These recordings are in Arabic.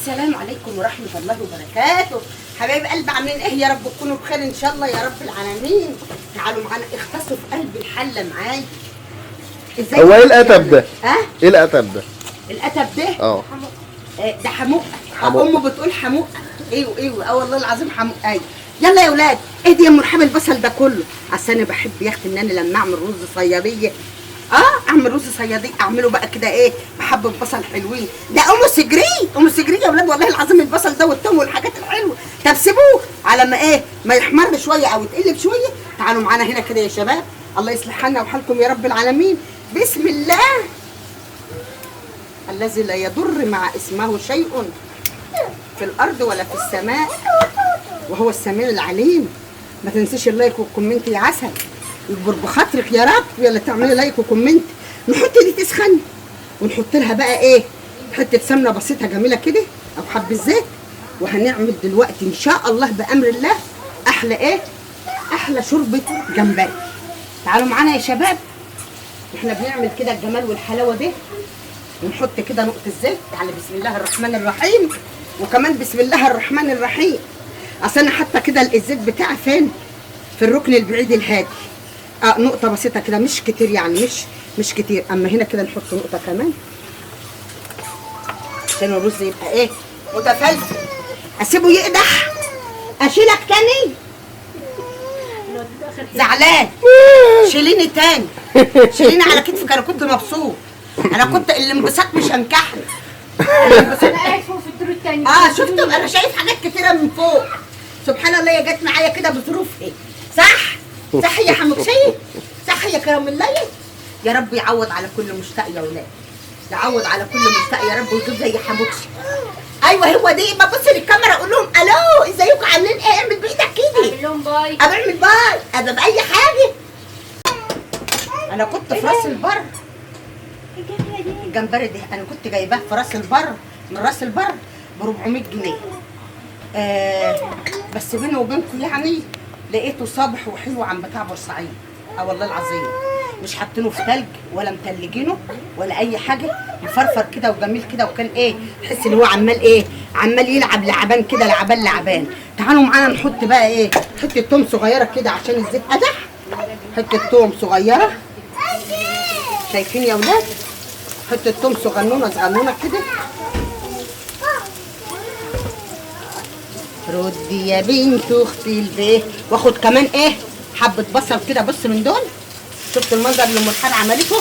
السلام عليكم ورحمة الله وبركاته. حبايب قلب عاملين ايه؟ يا رب تكونوا بخير ان شاء الله يا رب العالمين. تعالوا معانا اختصوا في قلب الحلة معايا. ازاي هو ايه القتب ده؟ ايه القتب ده؟ القتب ده؟ ده حموقة. حموقة. امه بتقول حموقة. ايوه والله العظيم حموقة. ايوه يلا يا ولاد اهدي يا مرحبا البصل ده كله. اصل انا بحب يا اختي ان انا لما اعمل رز صياديه اعمل رز صياديه اعمله بقى كده ايه بحبه بصل حلوين. ده ام سجري يا ولاد والله العظيم البصل ده والثوم والحاجات الحلوه. طب سيبوه على ما ايه ما يحمر شويه او يتقلب شويه. تعالوا معانا هنا كده يا شباب. الله يصلح حالنا وحالكم يا رب العالمين. بسم الله الذي لا يضر مع اسمه شيء في الارض ولا في السماء وهو السميع العليم. ما تنسيش اللايك والكومنت يا عسل يكبر بخاطرك يا رب. يلا تعملي لايك وكومنت. نحط دي تسخن ونحط لها بقى ايه حته سمنه بسيطه جميله كده او حبه زيت. وهنعمل دلوقتي ان شاء الله بامر الله احلى ايه احلى شوربه جمبري. تعالوا معانا يا شباب. احنا بنعمل كده الجمال والحلاوه دي ونحط كده نقطه زيت على بسم الله الرحمن الرحيم. وكمان بسم الله الرحمن الرحيم. اصل انا حاطه كده الزيت بتاعي فين في الركن البعيد الهادي. نقطه بسيطه كده مش كتير يعني مش كتير. اما هنا كده نحط نقطه كمان عشان الرز يبقى ايه متفلفل. اسيبه يقدح اشيلك تاني زعلان. شيليني تاني شيليني على كتفك. انا كنت مبسوط. انا كنت الانبساط مش هنكحل. انا قاعد فوق في الدور الثاني. شفتوا انا شايف حاجات كتيره من فوق. سبحان الله هي جت معايا كده بظروفها. صح يا حموكشيه. صح يا كرم الله. يا رب يعوض على كل مشتاق يا ولاد. يعوض على كل مشتاق يا رب ويجيب زي حموكشي. ايوه هو دي. ببص للكاميرا اقول لهم الو ازيكم عاملين ايه. اعمل بايدك كده. اعمل لهم باي. اعمل باي. ابقى باي حاجه. انا كنت في راس البر. الجمبري دي انا كنت جايباه في راس البر من راس البر ب 400 جنيه. بس بيني وبينكم يعني لقيته صابح وحلو عن بتاع بورسعيد. والله العظيم مش حاطينه في تلج ولا متلجينه ولا اي حاجه. مفرفر كده وجميل كده. وكان ايه تحس ان هو عمال يلعب لعبان كده لعبان. تعالوا معانا نحط بقى ايه حته توم صغيره كده عشان الزيت قدح. حته توم صغيره شايفين يا ولاد. حته توم صغنونه كده. ردي يا بنت اختي البيه. واخد كمان ايه حبه بصل كده. بص من دول. شفت المنظر اللي ام الحاج عملته.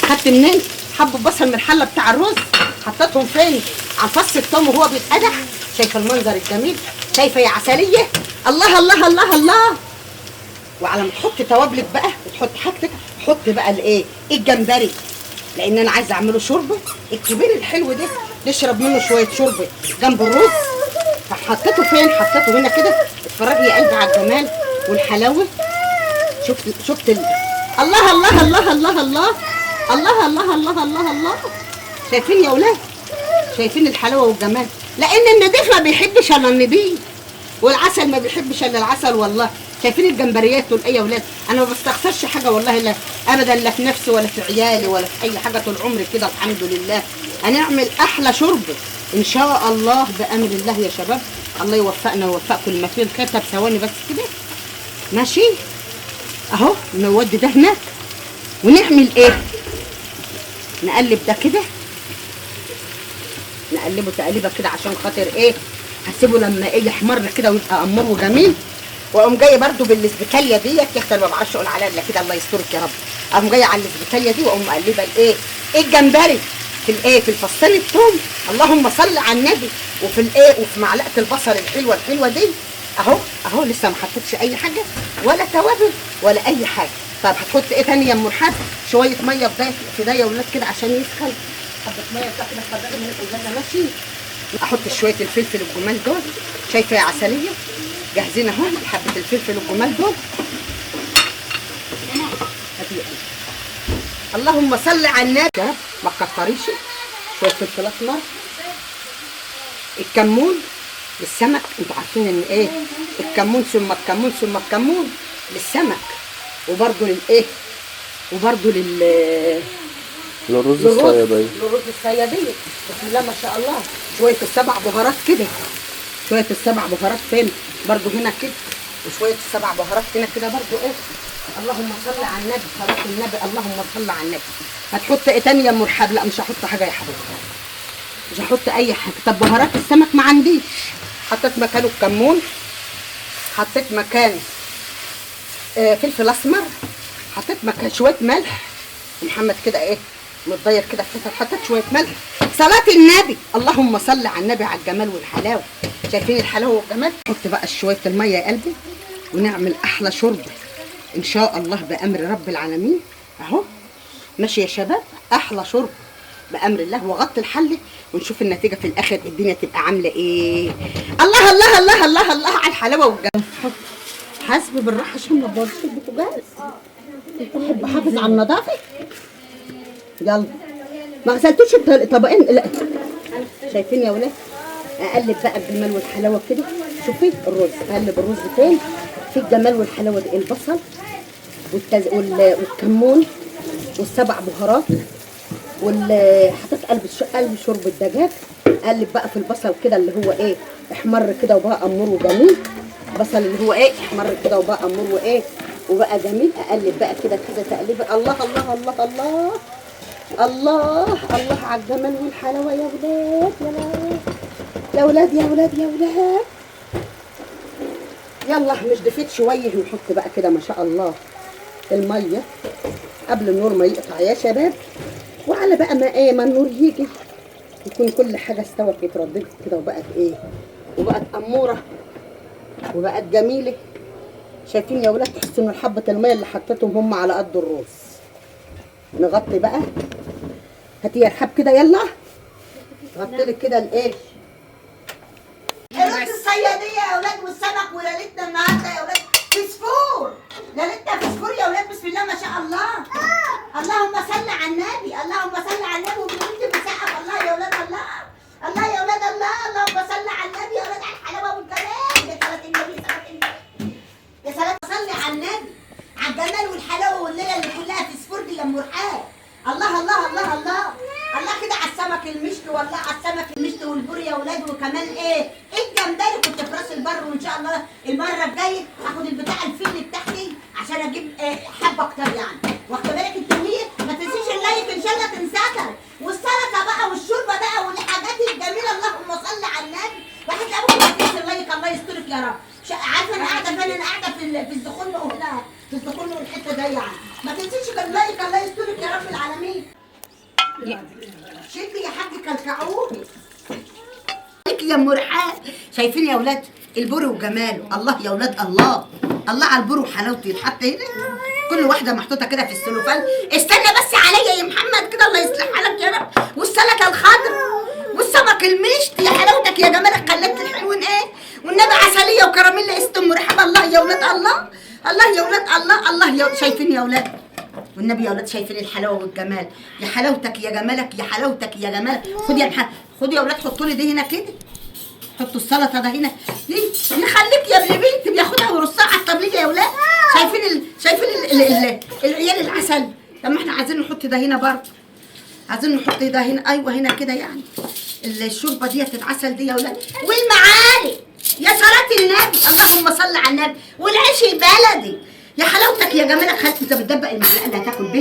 خدت منين حبه بصل من الحله بتاع الرز حطيتهم فين على فص الثوم وهو بيتقدح. شايفه المنظر الجميل. شايفه يا عسليه. الله الله الله الله. وعلى ما تحطي توابلك بقى وتحطي حاجتك حط بقى الايه الجمبري. لان انا عايزه اعمله شوربه الكبير الحلو ده نشرب منه شويه شوربه جنب الرز. فحطيته فين حطيته هنا كده. اتفرجي يا قلبي على الجمال والحلاوه. شفت الله الله الله الله الله الله الله الله الله الله. شايفين يا ولاد شايفين الحلاوه والجمال. لان النضيف ما بيحبش الا النضيف والعسل ما بيحبش الا العسل. والله شايفين الجمبريات دول ايه يا ولاد. انا ما بستخسرش حاجه والله لا ابدا لا في نفسي ولا في عيالي ولا في اي حاجه. طول عمري كده الحمد لله. هنعمل احلى شوربه ان شاء الله بامر الله يا شباب. الله يوفقنا ويوفقكم لما فيه الخير. طب ثواني بس كده ماشي اهو. نودي ده هناك ونعمل ايه نقلب ده كده. نقلبه تقليبه كده عشان خاطر ايه هسيبه لما ايه يحمر كده ويبقى امور وجميل. واقوم جايه برده بالاسبيتاليا ديت يا اختي. انا ما بعرفش اقول عليها الا كده الله يسترك يا رب. اقوم جايه على الاسبيتاليا دي واقوم مقلبه الايه الجمبري في الايه في الفصين الثوم. اللهم صل على النبي. وفي الايه وفي معلقه البصل الحلوه دي اهو لسه ما حطيتش اي حاجه ولا توابل ولا اي حاجه. طب هتحط ايه تاني يا ام الحاج. شويه ميه في ده يا ولاد كده عشان يسخن. حبه ميه كده اتفضلي من الازازه ماشي. احط شويه الفلفل الجمال دول. شايفه يا عسليه جاهزين اهو حبه الفلفل الجمال دول. اللهم صل على النبي يا رب. ما تكتريش. شويه فلفل اسمر. الكمون للسمك. انتوا عارفين ان ايه الكمون ثم الكمون ثم الكمون للسمك. وبرده للايه وبرده الرز الصيادية. للرز الصيادية. بسم الله ما شاء الله. شوية السبع بهارات كده. شوية السبع بهارات فين؟ برضو هنا كده. وشوية السبع بهارات هنا كده برضو ايه؟ اللهم صل على النبي، صلاة النبي، اللهم صل على النبي. هتحط ايه تاني يا ام رحاب؟ لا مش هحط حاجة يا حبيبي. مش هحط أي حاجة. طب بهارات السمك ما عنديش. حطيت مكانه الكمون. حطيت مكانه فلفل أسمر. حطيت مكان شوية ملح. محمد كده ايه؟ متضير كده في حتت. حطيت شوية ملح. صلاة النبي، اللهم صل على النبي على الجمال والحلاوة. شايفين الحلاوة والجمال؟ نحط بقى شوية المية يا قلبي ونعمل أحلى شرب إن شاء الله بأمر رب العالمين. أهو ماشي يا شباب، أحلى شرب بأمر الله. وغطي الحلة ونشوف النتيجة في الآخر الدنيا تبقى عاملة إيه. الله الله الله الله الله على الحلاوة والجمال. حاسبي بالراحة عشان ما تبوظش البوتاجاز. بحب أحافظ على النظافة. يلا ما غسلتوش الطبقين. لا شايفين يا ولاد؟ اقلب بقى الجمال والحلاوه كده. شوفي الرز، اقلب الرز فين في الجمال والحلاوه دي. البصل والكمون والسبع بهارات حطيت قلب شرب الدجاج. اقلب بقى في البصل كده اللي هو ايه احمر كده وبقى امور وجميل. البصل اللي هو ايه احمر كده وبقى امور وايه وبقى جميل. اقلب بقى كده تقليبه. الله الله الله الله الله الله على الجمال والحلاوه يا ولاد يا ولاد يا ولاد يا ولاد يا ولاد. يلا مش دفيت شويه نحط بقى كده ما شاء الله الميه قبل النور ما يقطع يا شباب. وعلى بقى ما ايه ما النور يجي يكون كل حاجه استوت اترددت كده وبقت ايه وبقت اموره وبقت جميله. شايفين يا ولاد؟ تحسوا ان حبه الميه اللي حطيتهم هم على قد الرز. نغطي بقى. هاتي يا رحاب كده يلا غطي لك كده الايه الرز الصياديه يا ولاد والسمك. وليلتنا النهارده يا ولاد فسفور. ليلتنا فسفور يا ولاد. بسم الله ما شاء الله. اللهم صل على النبي، اللهم صل على النبي. وبنت بسقف الله يا ولاد. الله الله يا ولاد. الله اللهم صل على النبي يا ولاد على الحلاوه والجمال. يا صلاه النبي صلاه النبي يا صلاه صل على النبي على الجمال والحلاوه والليله اللي كلها فسفور دي يا ام رحاب. الله الله الله الله الله كده على السمك المشط. والله على السمك المشط والبوري يا ولاد. وكمان ايه الجمبري كنت في راس البر. وان شاء الله المره الجايه اخد البتاع الفيل بتاعتي عشان اجيب حبه اكتر يعني. واخد بالك التمويه؟ ما تنسيش اللايك ان شاء الله تنساكر. والسلطه بقى والشوربه بقى والحاجات الجميله. اللهم صل على النبي. واحد ابوك ما تنسي اللايك. الله يسترك يا رب. عارفه انا قاعده فين؟ انا قاعده في الزخون وهنا في الزخون والحته دي يعني. ما تنسيش اللايك. الله يسترك يا رب العالمين. شدي يا حاج كلكعوني يا ام رحاب. شايفين يا ولاد البر وجماله؟ الله يا ولاد. الله الله على البر وحلاوته. يتحط هنا كل واحده محطوطه كده في السلوفان. استنى بس عليا يا محمد كده الله يصلح حالك يا رب. والسلطه الخضراء والسمك المشط يا حلاوتك يا جمالك. خليت الحلوين ايه والنبي عسليه وكراميل قست ام رحاب. الله يا ولاد. الله الله يا ولاد. الله الله يا شايفين يا ولاد والنبي يا ولاد؟ شايفين الحلاوه والجمال؟ يا حلاوتك يا جمالك يا حلاوتك يا جمالك. خد يا محمد خد يا ولاد. حطوا لي دي هنا كده. حطوا السلطه ده هنا. ليه يخليك يا ابن بنت بياخدها ويرصها على الطبليه يا ولاد. شايفين العيال العسل. طب ما احنا عايزين نحط ده هنا برضه. عايزين نحط ده هنا. ايوه هنا كده يعني. الشوربه دي العسل دي يا ولاد. والمعالق يا صلاه النبي. اللهم صل على النبي. والعيش البلدي يا حلاوتك يا جمالك. انت بتدبق المعلقه اللي هتاكل بيها.